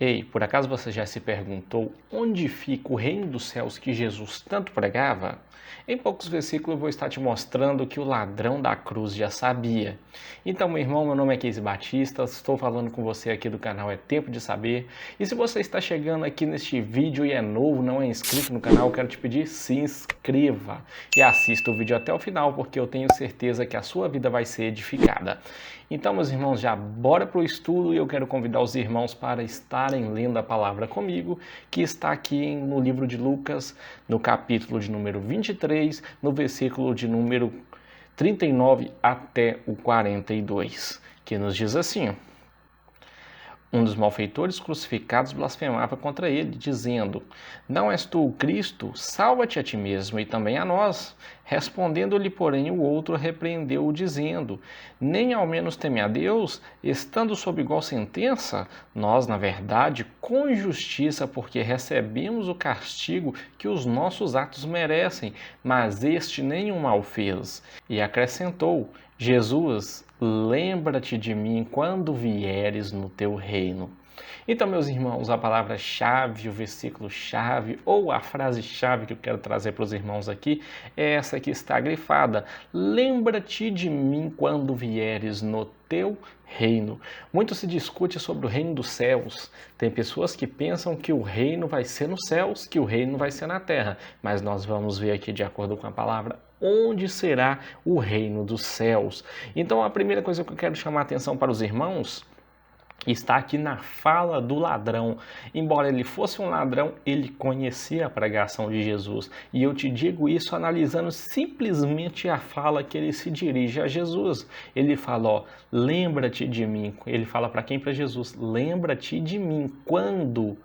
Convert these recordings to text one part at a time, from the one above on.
Ei, por acaso você já se perguntou onde fica o reino dos céus que Jesus tanto pregava? Em poucos versículos eu vou estar te mostrando que o ladrão da cruz já sabia. Então, meu irmão, meu nome é Keise Batista, estou falando com você aqui do canal É Tempo de Saber. E se você está chegando aqui neste vídeo e é novo, não é inscrito no canal, eu quero te pedir, se inscreva e assista o vídeo até o final, porque eu tenho certeza que a sua vida vai ser edificada. Então, meus irmãos, já bora para o estudo e eu quero convidar os irmãos para estarem lendo a palavra comigo, que está aqui no livro de Lucas, no capítulo de número 23, no versículo de número 39 até o 42, que nos diz assim: um dos malfeitores crucificados blasfemava contra ele, dizendo: Não és tu o Cristo? Salva-te a ti mesmo e também a nós. Respondendo-lhe, porém, o outro repreendeu-o, dizendo: Nem ao menos teme a Deus, estando sob igual sentença? Nós, na verdade, com justiça, porque recebemos o castigo que os nossos atos merecem, mas este nenhum mal fez. E acrescentou: Jesus, lembra-te de mim quando vieres no teu reino. Então, meus irmãos, a palavra-chave, o versículo-chave ou a frase-chave que eu quero trazer para os irmãos aqui é essa que está grifada: lembra-te de mim quando vieres no teu reino. Muito se discute sobre o reino dos céus. Tem pessoas que pensam que o reino vai ser nos céus, que o reino vai ser na terra, mas nós vamos ver aqui, de acordo com a palavra, onde será o reino dos céus. Então, a primeira coisa que eu quero chamar a atenção para os irmãos está aqui na fala do ladrão. Embora ele fosse um ladrão, ele conhecia a pregação de Jesus. E eu te digo isso analisando simplesmente a fala que ele se dirige a Jesus. Ele fala, ó, lembra-te de mim. Ele fala para quem? Para Jesus. Lembra-te de mim quando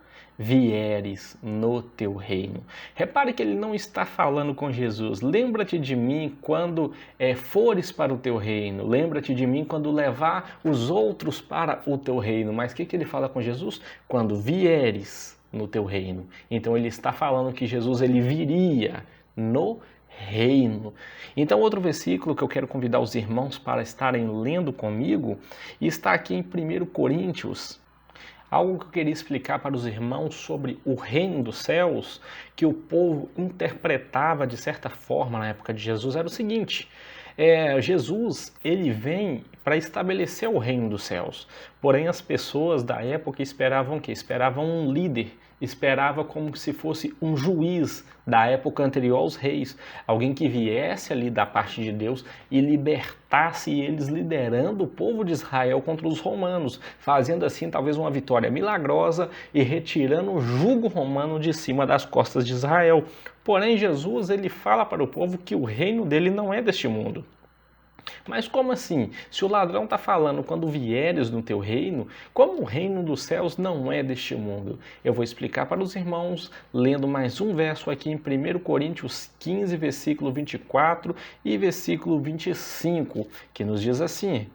vieres no teu reino. Repare que ele não está falando com Jesus. Lembra-te de mim quando fores para o teu reino. Lembra-te de mim quando levar os outros para o teu reino. Mas o que ele fala com Jesus? Quando vieres no teu reino. Então ele está falando que Jesus ele viria no reino. Então, outro versículo que eu quero convidar os irmãos para estarem lendo comigo está aqui em 1 Coríntios. Algo que eu queria explicar para os irmãos sobre o reino dos céus, que o povo interpretava de certa forma na época de Jesus, era o seguinte: Jesus ele vem para estabelecer o reino dos céus. Porém, as pessoas da época esperavam o quê? Esperavam um líder, esperava como se fosse um juiz da época anterior aos reis, alguém que viesse ali da parte de Deus e libertasse eles, liderando o povo de Israel contra os romanos, fazendo assim talvez uma vitória milagrosa e retirando o jugo romano de cima das costas de Israel. Porém, Jesus ele fala para o povo que o reino dele não é deste mundo. Mas como assim? Se o ladrão está falando quando vieres no teu reino, como o reino dos céus não é deste mundo? Eu vou explicar para os irmãos, lendo mais um verso aqui em 1 Coríntios 15, versículo 24 e versículo 25, que nos diz assim: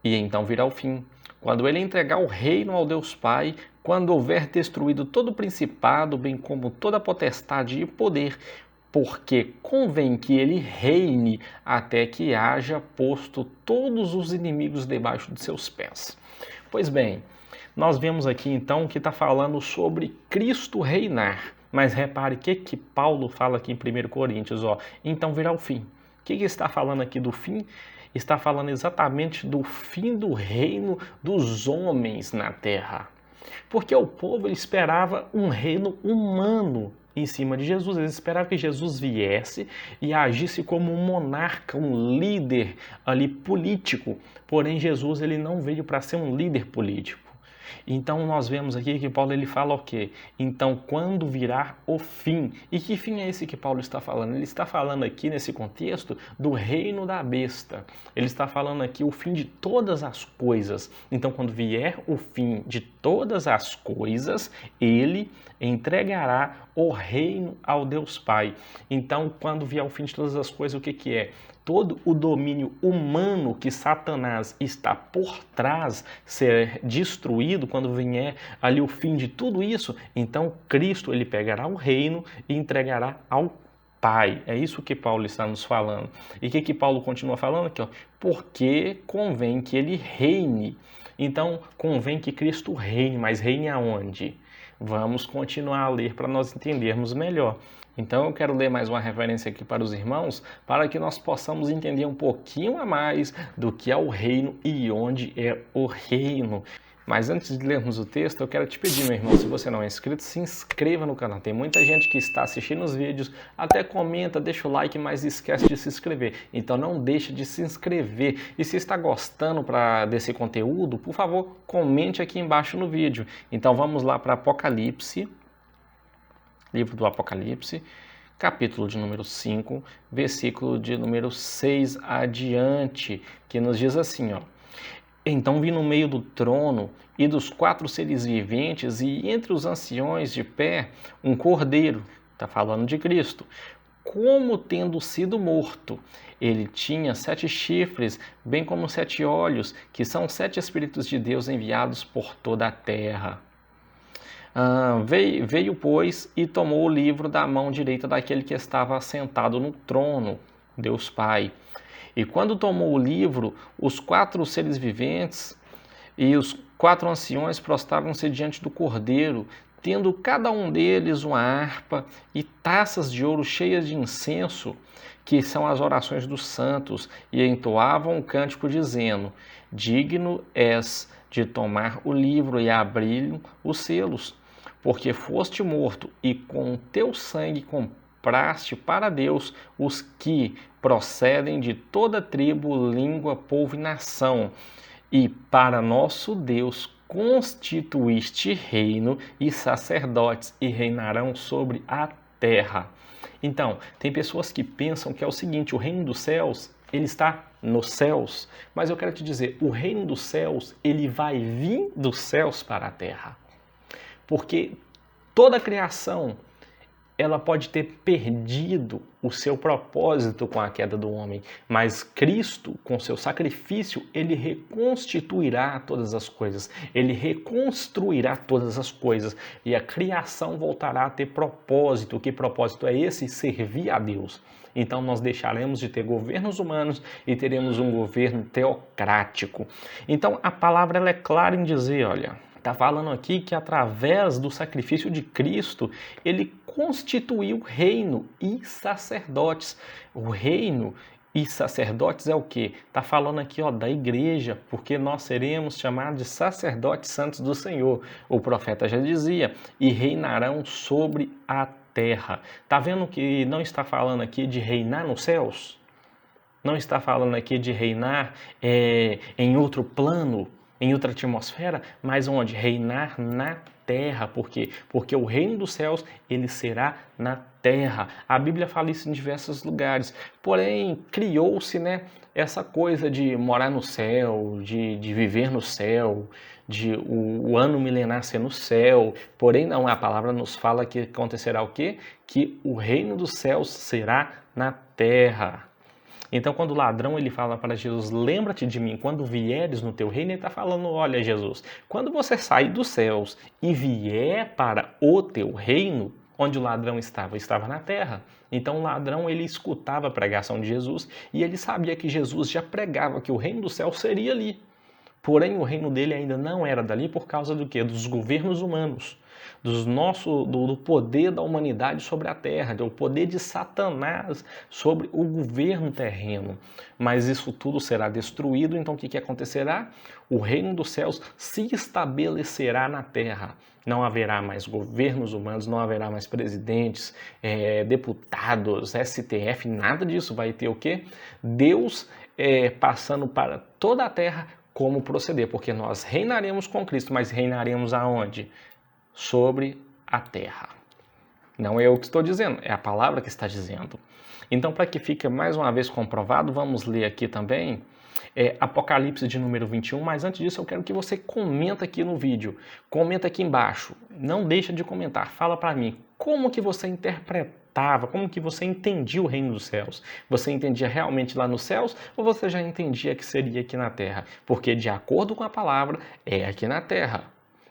E então virá o fim, quando ele entregar o reino ao Deus Pai, quando houver destruído todo o principado, bem como toda a potestade e poder, porque convém que ele reine até que haja posto todos os inimigos debaixo de seus pés. Pois bem, nós vemos aqui então que está falando sobre Cristo reinar. Mas repare o que Paulo fala aqui em 1 Coríntios, ó, então virá o fim. O que está falando aqui do fim? Está falando exatamente do fim do reino dos homens na terra. Porque o povo ele esperava um reino humano em cima de Jesus. Eles esperavam que Jesus viesse e agisse como um monarca, um líder ali político. Porém, Jesus ele não veio para ser um líder político. Então nós vemos aqui que Paulo ele fala o quê? Então quando virá o fim? E que fim é esse que Paulo está falando? Ele está falando aqui nesse contexto do reino da besta. Ele está falando aqui o fim de todas as coisas. Então quando vier o fim de todas as coisas, ele entregará o reino ao Deus Pai. Então quando vier o fim de todas as coisas, o que é? Todo o domínio humano que Satanás está por trás ser destruído quando vier ali o fim de tudo isso, então Cristo ele pegará o reino e entregará ao Pai. É isso que Paulo está nos falando. E o que Paulo continua falando aqui? Ó? Porque convém que ele reine. Então, convém que Cristo reine, mas reine aonde? Vamos continuar a ler para nós entendermos melhor. Então eu quero ler mais uma referência aqui para os irmãos, para que nós possamos entender um pouquinho a mais do que é o reino e onde é o reino. Mas antes de lermos o texto, eu quero te pedir, meu irmão, se você não é inscrito, se inscreva no canal. Tem muita gente que está assistindo os vídeos, até comenta, deixa o like, mas esquece de se inscrever. Então não deixe de se inscrever. E se está gostando desse conteúdo, por favor, comente aqui embaixo no vídeo. Então vamos lá para Apocalipse, livro do Apocalipse, capítulo de número 5, versículo de número 6 adiante, que nos diz assim, ó. Então vi no meio do trono e dos 4 seres viventes e entre os anciões de pé um cordeiro, está falando de Cristo, como tendo sido morto. Ele tinha 7 chifres, bem como 7 olhos, que são 7 Espíritos de Deus enviados por toda a terra. Veio, pois, e tomou o livro da mão direita daquele que estava assentado no trono, Deus Pai. E quando tomou o livro, os 4 seres viventes e os 4 anciões prostravam-se diante do Cordeiro, tendo cada um deles uma harpa e taças de ouro cheias de incenso, que são as orações dos santos, e entoavam um cântico dizendo: Digno és de tomar o livro e abrir os selos, porque foste morto e com teu sangue compraste para Deus os que procedem de toda tribo, língua, povo e nação, e para nosso Deus constituíste reino e sacerdotes, e reinarão sobre a terra. Então, tem pessoas que pensam que é o seguinte, o reino dos céus, ele está nos céus, mas eu quero te dizer, o reino dos céus, ele vai vir dos céus para a terra, porque toda a criação, ela pode ter perdido o seu propósito com a queda do homem, mas Cristo, com seu sacrifício, ele reconstituirá todas as coisas, ele reconstruirá todas as coisas e a criação voltará a ter propósito. Que propósito é esse? Servir a Deus. Então nós deixaremos de ter governos humanos e teremos um governo teocrático. Então a palavra ela é clara em dizer, olha, está falando aqui que através do sacrifício de Cristo, ele constituiu reino e sacerdotes. O reino e sacerdotes é o que? Está falando aqui da igreja, porque nós seremos chamados de sacerdotes santos do Senhor. O profeta já dizia, e reinarão sobre a terra. Está vendo que não está falando aqui de reinar nos céus? Não está falando aqui de reinar em outro plano, em outra atmosfera, mas onde? Reinar na terra. Por quê? Porque o reino dos céus, ele será na terra. A Bíblia fala isso em diversos lugares. Porém, criou-se, essa coisa de morar no céu, de viver no céu, de o ano milenar ser no céu. Porém, não, a palavra nos fala que acontecerá o quê? Que o reino dos céus será na terra. Então, quando o ladrão ele fala para Jesus, lembra-te de mim quando vieres no teu reino, ele está falando, olha Jesus, quando você sair dos céus e vier para o teu reino, onde o ladrão estava na terra. Então o ladrão ele escutava a pregação de Jesus e ele sabia que Jesus já pregava que o reino do céu seria ali. Porém, o reino dele ainda não era dali por causa do quê? Dos governos humanos, do poder da humanidade sobre a terra, do poder de Satanás sobre o governo terreno. Mas isso tudo será destruído, então o que acontecerá? O reino dos céus se estabelecerá na terra. Não haverá mais governos humanos, não haverá mais presidentes, deputados, STF, nada disso. Vai ter o quê? Deus passando para toda a terra como proceder, porque nós reinaremos com Cristo, mas reinaremos aonde? Sobre a terra. Não é eu que estou dizendo, é a palavra que está dizendo. Então, para que fique mais uma vez comprovado, vamos ler aqui também Apocalipse de número 21, mas antes disso eu quero que você comenta aqui no vídeo, comenta aqui embaixo, não deixa de comentar, fala para mim, como que você interpretava, como que você entendia o reino dos céus? Você entendia realmente lá nos céus ou você já entendia que seria aqui na terra? Porque de acordo com a palavra, é aqui na terra.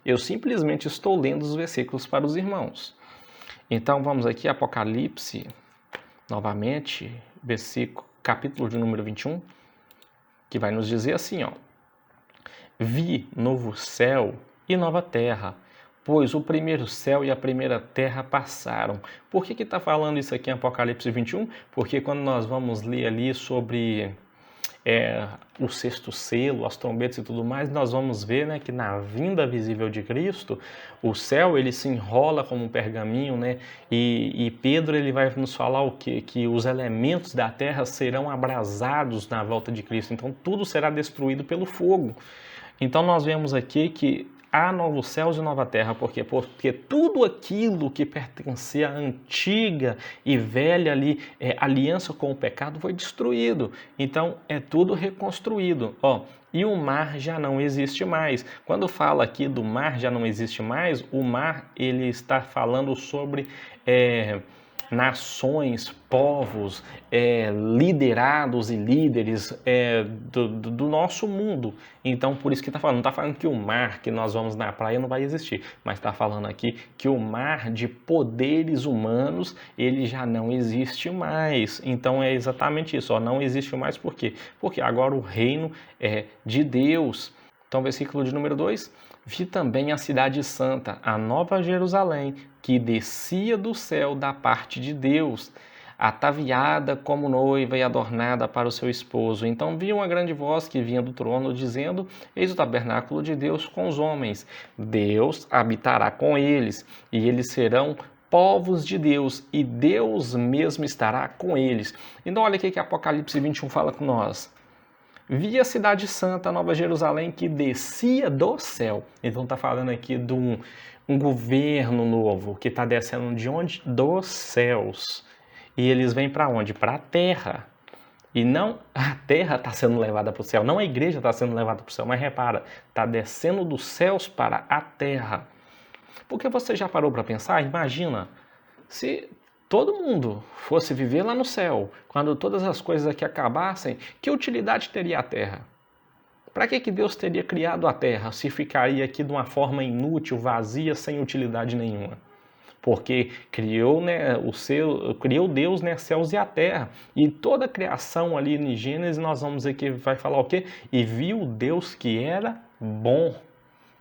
Eu simplesmente estou lendo os versículos para os irmãos. Então vamos aqui, Apocalipse, novamente, capítulo de número 21, que vai nos dizer assim, ó. Vi novo céu e nova terra, pois o primeiro céu e a primeira terra passaram. Por que está falando isso aqui em Apocalipse 21? Porque quando nós vamos ler ali sobre o sexto selo, as trombetas e tudo mais, nós vamos ver, né, que na vinda visível de Cristo, o céu ele se enrola como um pergaminho, né, e Pedro ele vai nos falar o quê? Que os elementos da terra serão abrasados na volta de Cristo, então tudo será destruído pelo fogo. Então nós vemos aqui que há novos céus e nova terra. Por quê? Porque tudo aquilo que pertencia à antiga e velha ali, aliança com o pecado foi destruído. Então é tudo reconstruído. E o mar já não existe mais. Quando fala aqui do mar já não existe mais, o mar ele está falando sobre nações, povos, liderados e líderes do nosso mundo. Então, por isso que está falando, não está falando que o mar que nós vamos na praia não vai existir, mas está falando aqui que o mar de poderes humanos, ele já não existe mais. Então, é exatamente isso, não existe mais por quê? Porque agora o reino é de Deus. Então, versículo de número 2, vi também a cidade santa, a nova Jerusalém, que descia do céu da parte de Deus, ataviada como noiva e adornada para o seu esposo. Então vi uma grande voz que vinha do trono, dizendo: Eis o tabernáculo de Deus com os homens. Deus habitará com eles, e eles serão povos de Deus, e Deus mesmo estará com eles. Então olha o que Apocalipse 21 fala com nós. Vi a cidade santa, a nova Jerusalém, que descia do céu. Então está falando aqui de um governo novo que está descendo de onde? Dos céus. E eles vêm para onde? Para a terra. E não a terra está sendo levada para o céu, não a igreja está sendo levada para o céu, mas repara, está descendo dos céus para a terra. Porque você já parou para pensar? Imagina, se todo mundo fosse viver lá no céu, quando todas as coisas aqui acabassem, que utilidade teria a terra? Para que Deus teria criado a terra se ficaria aqui de uma forma inútil, vazia, sem utilidade nenhuma? Porque criou, né, criou Deus, né, céus e a terra. E toda a criação ali em Gênesis, nós vamos ver que vai falar o quê? E viu Deus que era bom.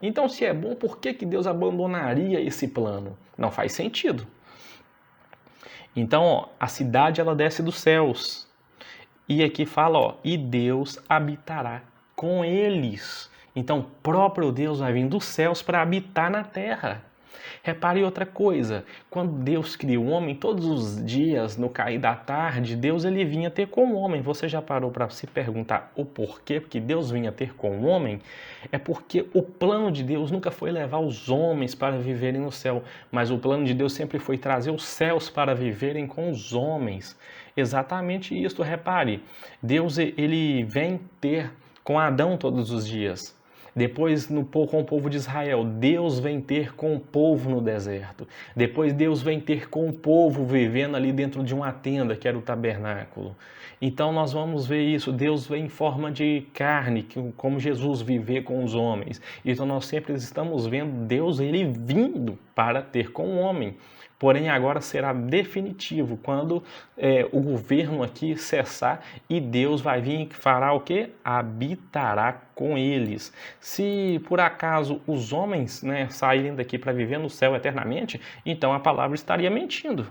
Então, se é bom, por que Deus abandonaria esse plano? Não faz sentido. Então, a cidade ela desce dos céus. E aqui fala, e Deus habitará com eles. Então, o próprio Deus vai vir dos céus para habitar na terra. Repare outra coisa, quando Deus cria o homem, todos os dias, no cair da tarde, Deus ele vinha ter com o homem. Você já parou para se perguntar o porquê que Deus vinha ter com o homem? É porque o plano de Deus nunca foi levar os homens para viverem no céu, mas o plano de Deus sempre foi trazer os céus para viverem com os homens. Exatamente isso, repare, Deus ele vem ter com Adão todos os dias. Depois com o povo de Israel, Deus vem ter com o povo no deserto. Depois Deus vem ter com o povo vivendo ali dentro de uma tenda, que era o tabernáculo. Então nós vamos ver isso, Deus vem em forma de carne, como Jesus viver com os homens. Então nós sempre estamos vendo Deus ele vindo para ter com o homem. Porém, agora será definitivo, quando o governo aqui cessar e Deus vai vir e fará o quê? Habitará com eles. Se por acaso os homens, né, saírem daqui para viver no céu eternamente, então a palavra estaria mentindo.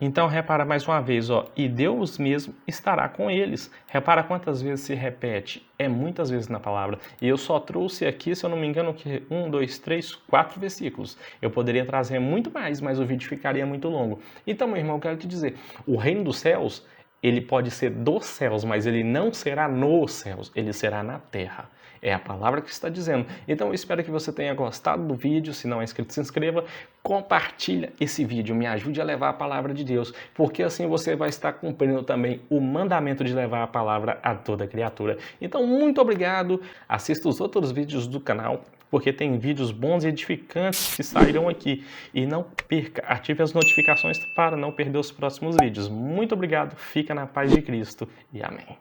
Então, repara mais uma vez, e Deus mesmo estará com eles. Repara quantas vezes se repete, muitas vezes na palavra. E eu só trouxe aqui, se eu não me engano, 1, 2, 3, 4 versículos. Eu poderia trazer muito mais, mas o vídeo ficaria muito longo. Então, meu irmão, eu quero te dizer, o reino dos céus, ele pode ser dos céus, mas ele não será nos céus, ele será na terra. É a palavra que está dizendo. Então eu espero que você tenha gostado do vídeo. Se não é inscrito, se inscreva. Compartilha esse vídeo. Me ajude a levar a palavra de Deus. Porque assim você vai estar cumprindo também o mandamento de levar a palavra a toda criatura. Então muito obrigado. Assista os outros vídeos do canal, porque tem vídeos bons e edificantes que sairão aqui. E não perca, ative as notificações para não perder os próximos vídeos. Muito obrigado. Fica na paz de Cristo e amém.